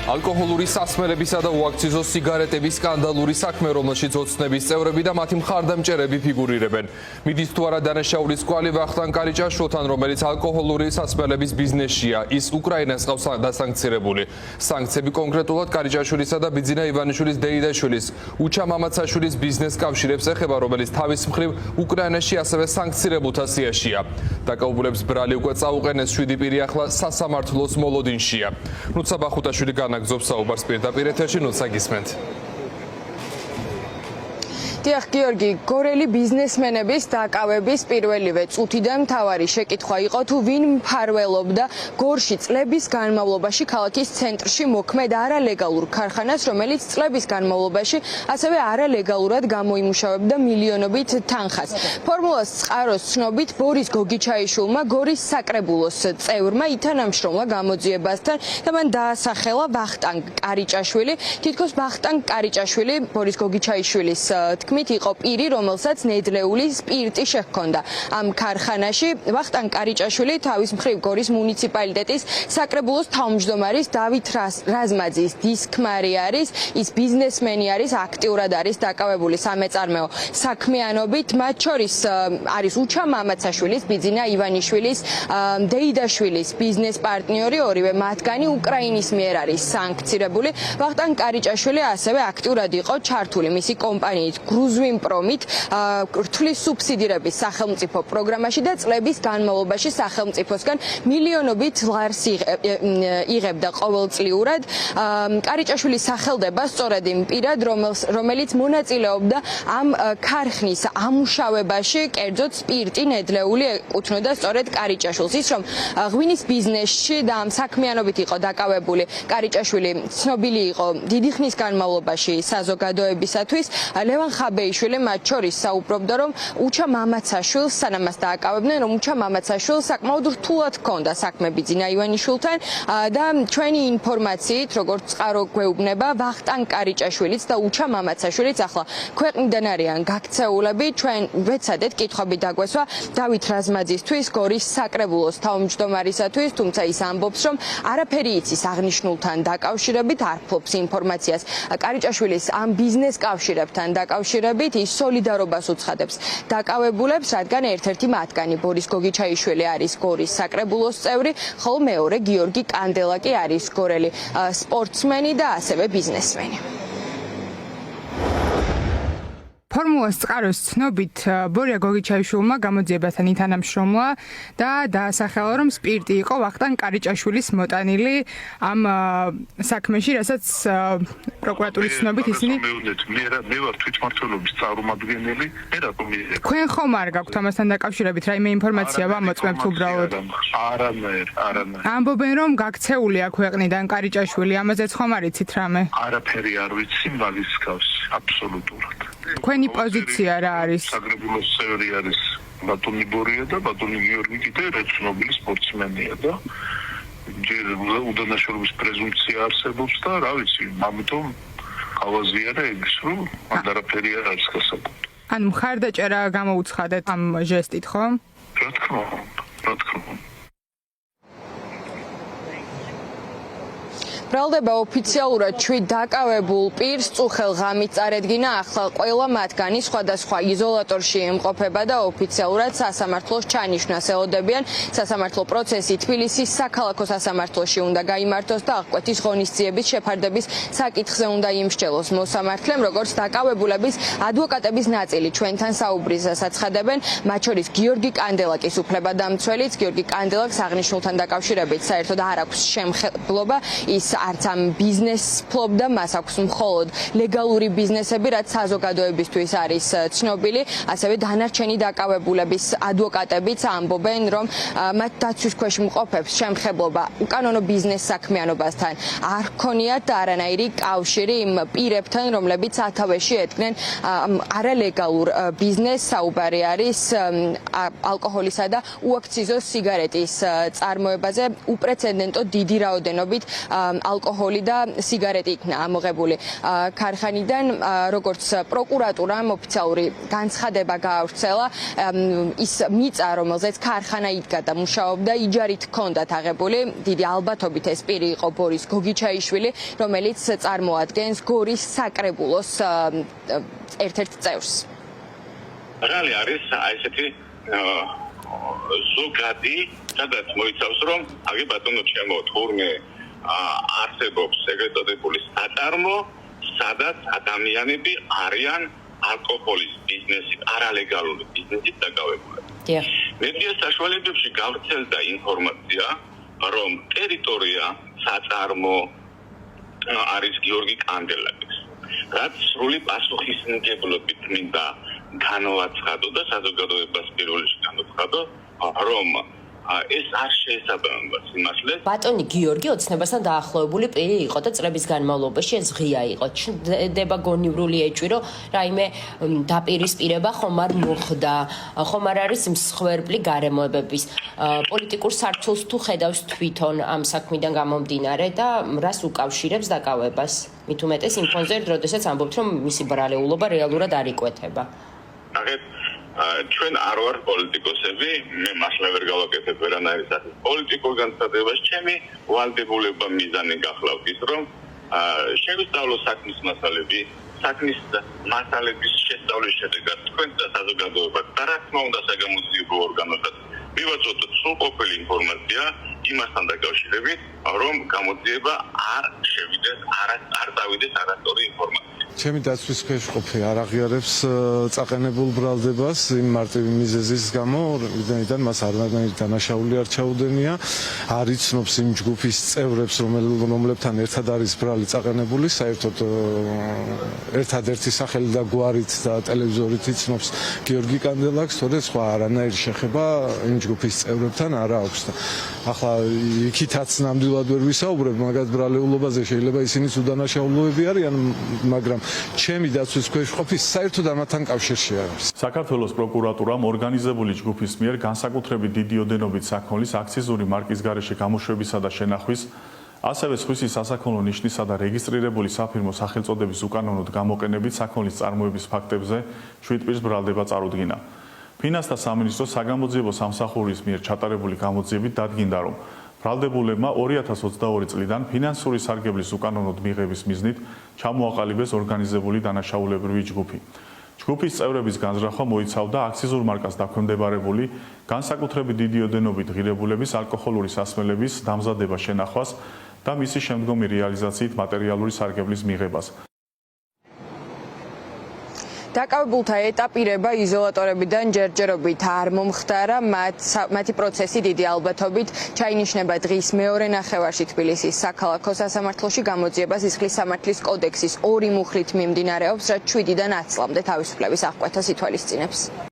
ალკოჰოლური სასმელებისა და უაქციზო სიგარეტების სკანდალური საქმე, რომელშიც ოცნების წევრები და მათი მხარდამჭერები ფიგურირებენ. მიდის თუ არა დანაშაულის კვალი ვახტანგ კარიჭაშვილთან, რომელიც ალკოჰოლური სასმელების ბიზნესშია, ის უკრაინას ყავს დასანქცირებული. სანქციები კონკრეტულად კარიჭაშვილისა და ბიძინა ივანიშვილის დეიდაშვილის, უჩა მამაცაშვილის ბიზნეს კავშირებს ეხება, რომელიც თავის მხრივ უკრაინაში ასევე სანქცირებულთა სიაშია. დაკავებულებს ბრალი უკვე წაუყენეს, 7 პირი ახლა სასამართლოს მოლოდინშია. ნუცა ბახუტაშვილი განაგზობს საუბარს პირდაპირ ეთერში, ნუცა გისმენთ. დიახ, გიორგი, გორელი ბიზნესმენების დაკავების პირველივე წუთიდან მთავარი შეკითხვა იყო თუ ვინ მფარველობდა გორში წლების განმავლობაში ქალაქის ცენტრში მოქმედ არალეგალურ ქარხანას, რომელიც წლების განმავლობაში ასევე არალეგალურად გამოიმუშავებდა მილიონობით თანხას. ფორმულას წყაროს ცნობით ბორის გოგიჩაიშვილმა გორის საკრებულოს წევრმა ითანამშრომლა გამოძიებასთან და მან დაასახელა ვახტანგ კარიჭაშვილი. თითქოს ვახტანგ კარიჭაშვილი ბორის გოგიჩაიშვილის იყო პირი, რომელსაც ნედლეული სპირტი შეჰქონდა ამ ქარხანაში. ვახტანგ კარიჭაშვილი თავის მხრივ გორის მუნიციპალიტეტის საკრებულოს თავმჯდომარის დავით რაზმაძის დისქმარი არის, ის ბიზნესმენი არის, აქტიურად არის დაკავებული სამეწარმეო საქმიანობით, მათ შორის არის უჩა მამაცაშვილის, ბიძინა ივანიშვილის, დეიდაშვილის ბიზნეს პარტნიორი, ორივე მათგანი უკრაინის მიერ არის სანქცირებული. ვახტანგ კარიჭაშვილი ასევე აქტიურად იყო ჩართული მისი კომპანიით გრუზვინპრომით რთulis სუბსიდირების სახელმწიფო პროგრამაში და წლების განმავლობაში სახელმწიფოსგან მილიონობით ლარს იღებდა ყოველწლიურად. კარიჭაშვილი სახელდება სწორედ იმ პირად, რომელიც მონაწილეობდა ამ ქარხნის ამუშავებაში, კერძოდ სპირტი ნედლეული ეკუთვნოდა სწორედ კარიჭაშვილს. ის რომ ღვინის ბიზნესში და ამ საქმიანობით იყო დაკავებული, კარიჭაშვილი ცნობილი იყო დიდი ხნის განმავლობაში საზოგადოებისათვის. ლევან ხაბეიშვილი მათ შორის საუბრობდა, რომ უჩა მამაცაშვილს სანამ დააკავებდნენ, რომ უჩა მამაცაშვილს საკმაოდ რთულად ჰქონდა საქმე ბიძინა ივანიშვილთან და ჩვენი ინფორმაციით, როგორც წყარო გვეუბნება, ვახტანგ კარიჭაშვილიც და უჩა მამაცაშვილიც ახლა ქვეყნიდან არიან გაქცეულები. ჩვენ ვეცადეთ კითხვები დაგვესვა დავით რაზმაძისთვის, გორის საკრებულოს თავმჯდომარისათვის, თუმცა ის ამბობს, რომ არაფერი იცის აღნიშნულთან დაკავშირებით, არ ფლობს ინფორმაციას კარიჭაშვილის ამ ბიზნეს კავშირებთან დაკავშირებით, ის სოლიდარობას უცხადებს დაკავებულებს, რადგან ერთ-ერთი მათგანი ბორის გოგიჩაიშვილი არის გორის საკრებულოს წევრი, ხოლო მეორე გიორგი კანდელაკი არის გორელი სპორტსმენი და ასევე ბიზნესმენი. ფორმულას წყაროს ცნობით ბორია გოგიჩაიშვილმა გამოძიებასთან ითანამშრომლა და დაასახელა, რომ სპირტი იყო ვახტანგ კარიჭაშვილის მოტანილი ამ საქმეში, რასაც პროკურატურის ცნობით ისინი მე ვარ თვითმმართველობის წარმომადგენელი, მე რატომ თქვენ ხომ არ გაქვთ ამასთან დაკავშირებით რაიმე ინფორმაცია ვამოწმებთ უბრალოდ? არანაირ. ამბობენ, რომ გაქცეულია ქვეყნიდან კარიჭაშვილი, ამაზეც ხომ არ იცით რამე? არაფერი არ ვიცი, მაგის გავს აბსოლუტურად. თქვენი პოზიცია რა არის? საკრებულოს წევრი არის ბატონი ბორია და ბატონი გიორგი კიდე ცნობილი სპორტსმენია და ჯერ უდანაშაულობის პრეზუმპცია არსებობს და რა ვიცი, ამიტომ გავაზიარა ეგს, რომ არაფერი არ არის გასაგები. ან მხარდაჭერა გამოუცხადეთ ამ ჟესტით, ხო? რა თქმა უნდა. ბრალდება ოფიციალურად 7 დაკავებულ პირს წუხელ ღამით წარედგინა, ახლა ყველა მათგანი სხვადასხვა იზოლატორში იმყოფება და ოფიციალურად სასამართლოს ჩანიშვნას ელოდებიან. სასამართლო პროცესი თბილისის საქალაქო სასამართლოში უნდა გაიმართოს და აღკვეთის ღონისძიების შეფარდების საკითხზე უნდა იმსჯელოს მოსამართლემ, როგორც დაკავებულების ადვოკატების ნაწილი ჩვენთან საუბრისას აცხადებენ, მათ შორის გიორგი კანდელაკის უფლებადამცველიც. გიორგი კანდელაკს აღნიშნულთან დაკავშირებით საერთოდ არ აქვს შემხებლობა, ის არც ამ ბიზნესს ფლობდა, მას აქვს მხოლოდ ლეგალური ბიზნესები, რაც საზოგადოებისთვის არის ცნობილი. ასევე დანარჩენი დაკავებულების ადვოკატებიც ამბობენ, რომ მათ დაცვის ქვეშ მყოფებს შემხებლობა უკანონო ბიზნეს საქმიანობასთან არ ჰქონიათ და არანაირი კავშირი იმ პირებთან, რომლებიც სათავეში ედგნენ არალეგალურ ბიზნესს. საუბარი არის ალკოჰოლისა და უაქციზო სიგარეტის წარმოებაზე უპრეცედენტო დიდი რაოდენობით ალკოჰოლი და სიგარეტი იქნა ამოღებული ქარხანიდან, როგორც პროკურატურამ ოფიციალური განცხადება გაავრცელა, ის მიწა, რომელზეც ქარხანა იდგა და მუშაობდა, იჯარით ჰქონდათ აღებული. დიდი ალბათობით ეს პირი იყო ბორის გოგიჩაიშვილი, რომელიც წარმოადგენს გორის საკრებულოს ერთ-ერთ წევრს. რალი არის ესეთი ზოგადი, სადაც მოიცავს, რომ აგი ბატონო ჩემო, თურმე არსებობს ეგრეთ წოდებული საწარმო, სადაც ადამიანები არიან ალკოჰოლის ბიზნესით, არალეგალური ბიზნესით დაკავებულები. მედია საშუალებებში გავრცელდა ინფორმაცია, რომ ტერიტორია საწარმო არის გიორგი კანდელაკის. რაც სრული პასუხისმგებლობით მინდა განვაცხადო და საზოგადოებას პირველ რიგში განვაცხადო, რომ ეს არ შეესაბამება სიმართლეს. ბატონი გიორგი ოცნებასთან დაახლოებული პირი იყო და წლების განმავლობაში ეს ღია იყო. ჩნდება გონივრული ეჭვი, რომ რაიმე დაპირისპირება ხომ არ მოხდა, ხომ არ არის მსხვერპლი გარემოებების. პოლიტიკურ სართულს თუ ხედავს თვითონ ამ საქმიდან გამომდინარე და რას უკავშირებს დაკავებას? მით უმეტეს იმ ფონზე, როდესაც ამბობთ, რომ მისი ბრალეულობა რეალურად არ იკვეთება. ჩვენ არ ვართ პოლიტიკოსები, მე მართლა ვერ გავაკეთებ ვერანაირი სახის პოლიტიკურ განცხადებას. ჩემი ვალდებულება მიზანი გახლავთ ის, რომ შევისწავლო საქმის მასალები, საქმის მასალების შესწავლის შედეგად თქვენ და საზოგადოებას და რა თქმა უნდა საგამოძიებო ორგანოსაც მივაწოდოთ სრულყოფილი ინფორმაცია იმასთან დაკავშირებით, რომ გამოძიება არ შევიდეს, არ დავიდეს არასწორი ინფორმაცია. ჩემი დაცვის ქვეშ ყოფი არ აღიარებს წაყენებულ ბრალდებას იმ მარტივი მიზეზის გამო, ვიდრე მას არანაირი დანაშაული არ ჩაუდენია, არ იცნობს იმ ჯგუფის წევრებს, რომლებთან ერთად არის ბრალი წაყენებული, საერთოდ ერთადერთი სახელი და გვარით და ტელევიზორით იცნობს გიორგი კანდელაკს, თორე სხვა არანაირი შეხება იმ ჯგუფის წევრებთან არ აქვს. ახლა იქითაც ნამდვილად ვერ ვისაუბრებ, მაგათ ბრალეულობაზე შეიძლება ისინიც უდანაშაულოები არიან, მაგრამ ჩემი დაცვის ქვეშ ყოფის საერთოდ ამათთან კავშირში არ არის. საქართველოს პროკურატურამ ორგანიზებული ჯგუფის მიერ განსაკუთრებით დიდი ოდენობით საქონლის აქციზური მარკის გარეშე გამოშვებისა და შენახვის, ასევე სხვისი სასაქონლო ნიშნისა და რეგისტრირებული საფირმო სახელწოდების უკანონოდ გამოყენებით საქონლის წარმოების ფაქტებზე 7 პირს ბრალდება წარუდგინა. ფინანსთა სამინისტროს საგამოძიებო სამსახურის მიერ ჩატარებული გამოძიებით დადგინდა, რომ ბრალდებულებმა 2022 წლიდან ფინანსური სარგებლის უკანონოდ მიღების მიზნით ჩამოაყალიბეს ორგანიზებული დანაშაულებრივი ჯგუფი. ჯგუფის წევრების განზრახვა მოიცავდა აქციზურ მარკას დაქვემდებარებული განსაკუთრებით დიდი ოდენობით ღირებულების ალკოჰოლური სასმელების დამზადება შენახვას და მისი შემდგომი რეალიზაციით მატერიალური სარგებლის მიღებას. დაკავებულთა ეტაპირება იზოლატორებიდან ჯერჯერობით არ მომხდარა, მათი პროცესი დიდი ალბათობით ჩაინიშნება დღის მეორე ნახევარში თბილისის საქალაქო სასამართლოში. გამოძიება სისხლის სამართლის კოდექსის 2 მუხლით მიმდინარეობს, რაც 7-დან 10 წლამდე თავისუფლების აღკვეთას ითვალისწინებს.